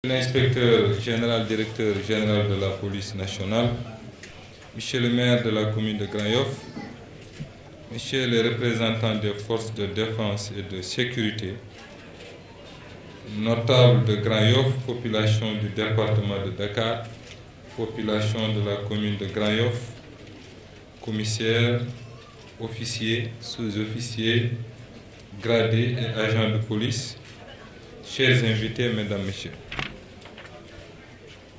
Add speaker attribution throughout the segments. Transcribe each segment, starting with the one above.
Speaker 1: L'inspecteur général, directeur général de la police nationale, monsieur le maire de la commune de Grand-Yoff, monsieur les représentants des forces de défense et de sécurité, notables de Grand-Yoff, population du département de Dakar, population de la commune de Grand-Yoff, commissaires, officiers, sous-officiers, gradés et agents de police, chers invités, mesdames, messieurs.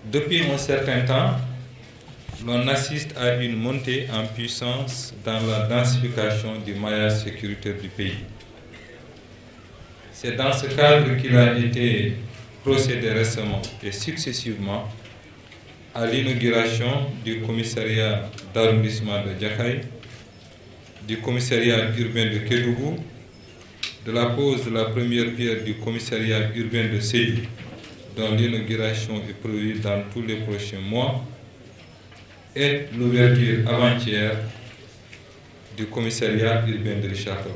Speaker 1: Depuis un certain temps, l'on assiste à une montée en puissance dans la densification du maillage sécuritaire du pays. C'est dans ce cadre qu'il a été procédé récemment et successivement à l'inauguration du commissariat d'arrondissement de Djakaï, du commissariat urbain de Kédougou, de la pose de la première pierre du commissariat urbain de Sédhiou, dont l'inauguration est prévue dans tous les prochains mois, et l'ouverture avant-hier du commissariat urbain de Richard-Toll.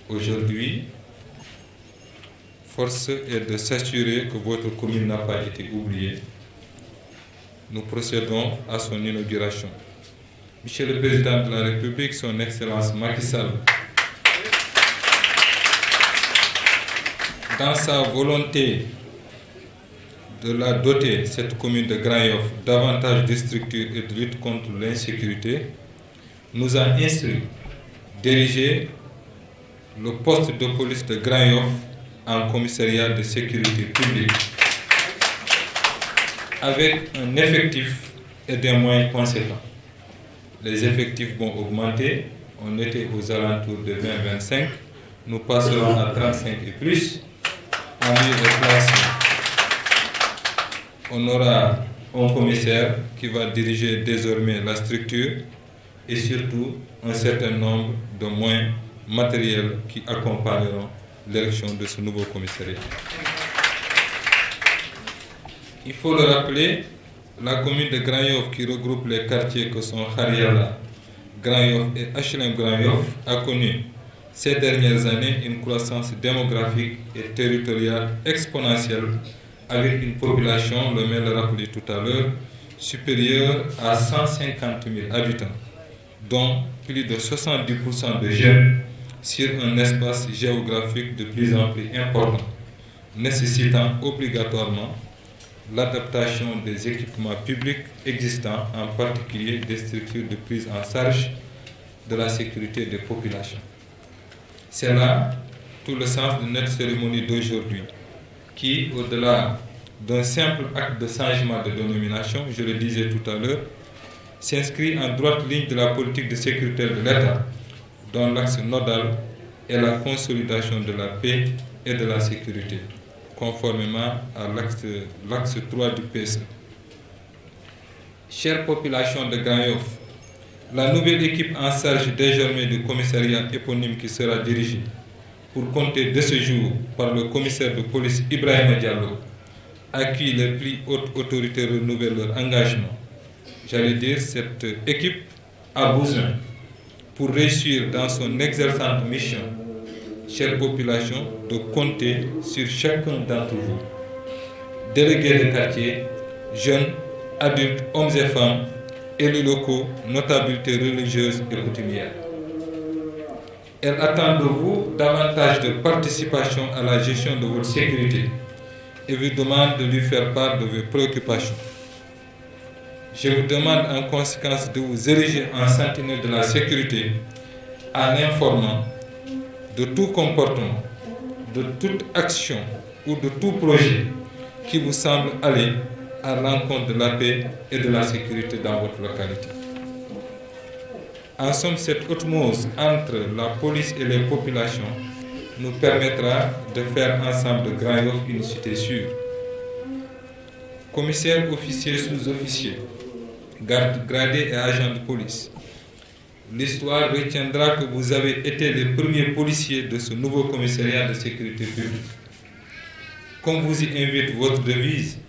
Speaker 1: Aujourd'hui, force est de s'assurer que votre commune n'a pas été oubliée. Nous procédons à son inauguration. Monsieur le Président de la République, son Excellence Macky Sall, dans sa volonté de la doter, cette commune de Grand-Yoff, davantage de structures et de lutte contre l'insécurité, nous a instruit d'ériger le poste de police de Grand-Yoff en commissariat de sécurité publique, avec un effectif et des moyens conséquents. Les effectifs vont augmenter. On était aux alentours de 20-25. Nous passerons à 35 et plus. En lieu de place, on aura un commissaire qui va diriger désormais la structure et surtout un certain nombre de moyens matériels qui accompagneront l'élection de ce nouveau commissariat. Il faut le rappeler, la commune de Grand-Yoff, qui regroupe les quartiers que sont Khariala, Grand-Yoff et HLM Grand-Yoff, a connu ces dernières années une croissance démographique et territoriale exponentielle, avec une population, le maire l'a rappelé tout à l'heure, supérieure à 150 000 habitants, dont plus de 70% de jeunes sur un espace géographique de plus en plus important, nécessitant obligatoirement l'adaptation des équipements publics existants, en particulier des structures de prise en charge de la sécurité des populations. C'est là tout le sens de notre cérémonie d'aujourd'hui, qui, au-delà d'un simple acte de changement de dénomination, je le disais tout à l'heure, s'inscrit en droite ligne de la politique de sécurité de l'État, dont l'axe nodal est la consolidation de la paix et de la sécurité, conformément à l'axe 3 du PSE. Chère population de Grand-Yoff, la nouvelle équipe en charge désormais du commissariat éponyme qui sera dirigée, pour compter de ce jour par le commissaire de police Ibrahima Diallo, à qui les plus hautes autorités renouvellent leur engagement. J'allais dire, cette équipe a besoin, pour réussir dans son exerçante mission, chère population, de compter sur chacun d'entre vous. Délégués de quartier, jeunes, adultes, hommes et femmes, élus locaux, notabilités religieuses et coutumières. Elle attend de vous davantage de participation à la gestion de votre sécurité et vous demande de lui faire part de vos préoccupations. Je vous demande en conséquence de vous ériger en sentinelle de la sécurité en informant de tout comportement, de toute action ou de tout projet qui vous semble aller à l'encontre de la paix et de la sécurité dans votre localité. En somme, cette osmose entre la police et les populations nous permettra de faire ensemble de Grand-Yoff une cité sûre. Commissaires, officiers, sous-officiers, gardes gradés et agents de police, l'histoire retiendra que vous avez été les premiers policiers de ce nouveau commissariat de sécurité publique. Comme vous y invite votre devise,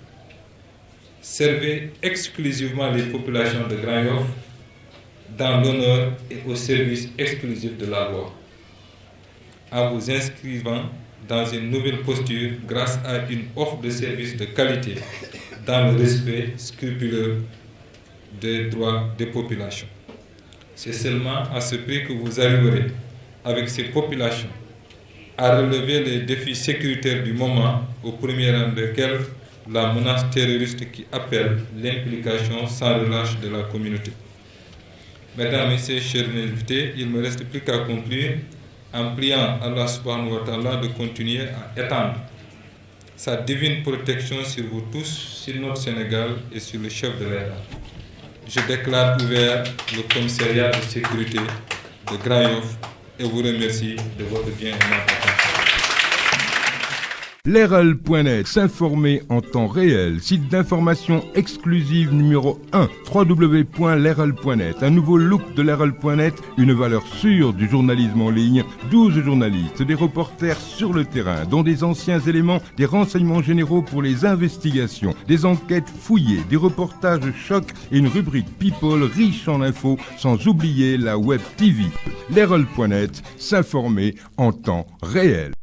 Speaker 1: servez exclusivement les populations de Grand-Yoff dans l'honneur et au service exclusif de la loi, en vous inscrivant dans une nouvelle posture grâce à une offre de services de qualité dans le respect scrupuleux des droits des populations. C'est seulement à ce prix que vous arriverez, avec ces populations, à relever les défis sécuritaires du moment, au premier rang desquels la menace terroriste qui appelle l'implication sans relâche de la communauté. Mesdames, Messieurs, chers invités, il ne me reste plus qu'à conclure en priant Allah subhanahu wa ta'ala de continuer à étendre sa divine protection sur vous tous, sur notre Sénégal et sur le chef de l'État. Je déclare ouvert le commissariat de sécurité de Grand Yoff et vous remercie de votre bien aimable attention.
Speaker 2: Leral.net, s'informer en temps réel. Site d'information exclusive numéro 1, www.leral.net. Un nouveau look de Leral.net, une valeur sûre du journalisme en ligne. 12 journalistes, des reporters sur le terrain, dont des anciens éléments, des renseignements généraux pour les investigations, des enquêtes fouillées, des reportages choc et une rubrique People riche en infos, sans oublier la Web TV. Leral.net, s'informer en temps réel.